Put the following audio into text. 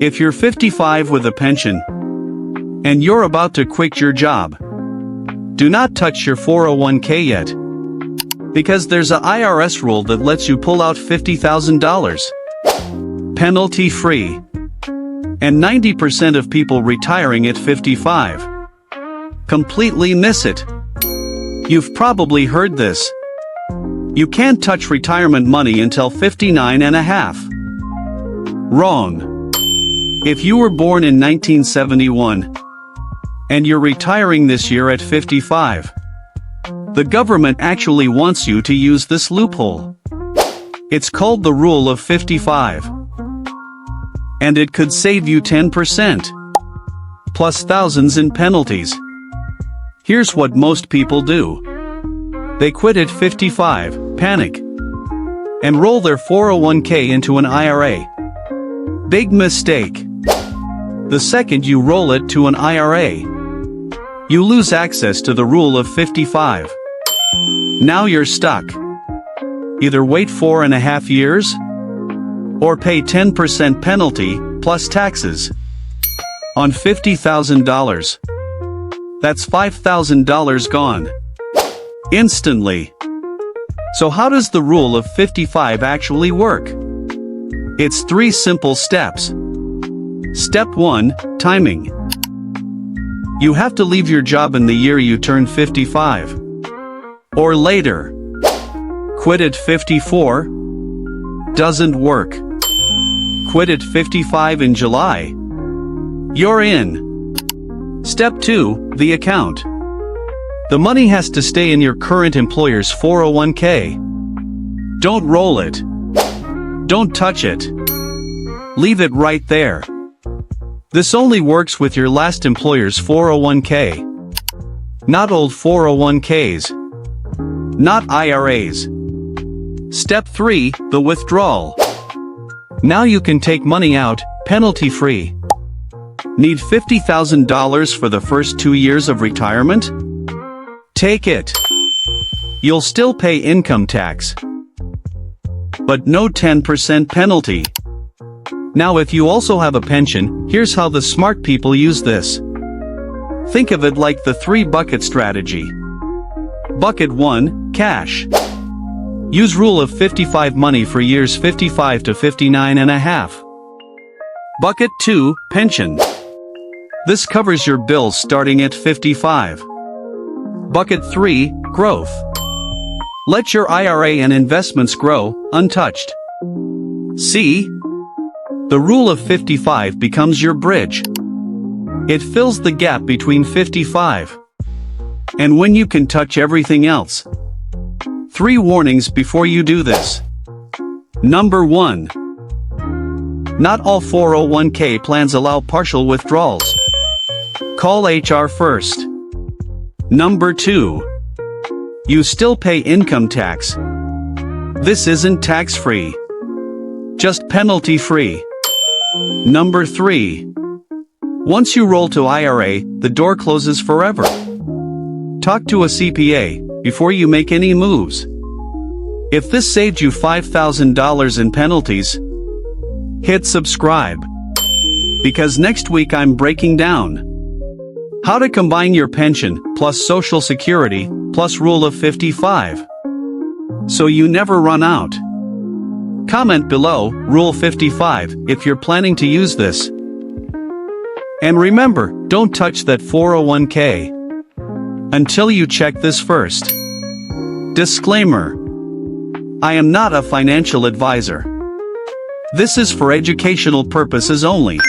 If you're 55 with a pension, and you're about to quit your job, do not touch your 401k yet. Because there's a IRS rule that lets you pull out $50,000. Penalty-free. And 90% of people retiring at 55 completely miss it. You've probably heard this. You can't touch retirement money until 59 and a half. Wrong. If you were born in 1971, and you're retiring this year at 55, the government actually wants you to use this loophole. It's called the Rule of 55. And it could save you 10%. Plus thousands in penalties. Here's what most people do. They quit at 55, panic, and roll their 401k into an IRA. Big mistake. The second you roll it to an IRA, you lose access to the Rule of 55. Now you're stuck. Either wait 4.5 years, or pay 10% penalty, plus taxes, on $50,000. That's $5,000 gone. Instantly. So how does the Rule of 55 actually work? It's 3 simple steps. Step 1, timing. You have to leave your job in the year you turn 55. Or later. Quit at 54? Doesn't work. Quit at 55 in July? You're in. Step 2, the account. The money has to stay in your current employer's 401k. Don't roll it. Don't touch it. Leave it right there. This only works with your last employer's 401k. Not old 401ks. Not IRAs. Step 3, the withdrawal. Now you can take money out, penalty-free. Need $50,000 for the first 2 years of retirement? Take it. You'll still pay income tax, but no 10% penalty. Now if you also have a pension, here's how the smart people use this. Think of it like the 3-bucket strategy. Bucket 1, cash. Use Rule of 55 money for years 55 to 59 and a half. Bucket 2, pension. This covers your bills starting at 55. Bucket 3, growth. Let your IRA and investments grow, untouched. See? The Rule of 55 becomes your bridge. It fills the gap between 55 and when you can touch everything else. 3 warnings before you do this. Number 1. Not all 401k plans allow partial withdrawals. Call HR first. Number 2. You still pay income tax. This isn't tax-free. Just penalty-free. Number 3. Once you roll to IRA, the door closes forever. Talk to a CPA before you make any moves. If this saved you $5,000 in penalties, hit subscribe. Because next week I'm breaking down how to combine your pension, plus Social Security, plus Rule of 55. So you never run out. Comment below, Rule 55, if you're planning to use this. And remember, don't touch that 401k until you check this first. Disclaimer. I am not a financial advisor. This is for educational purposes only.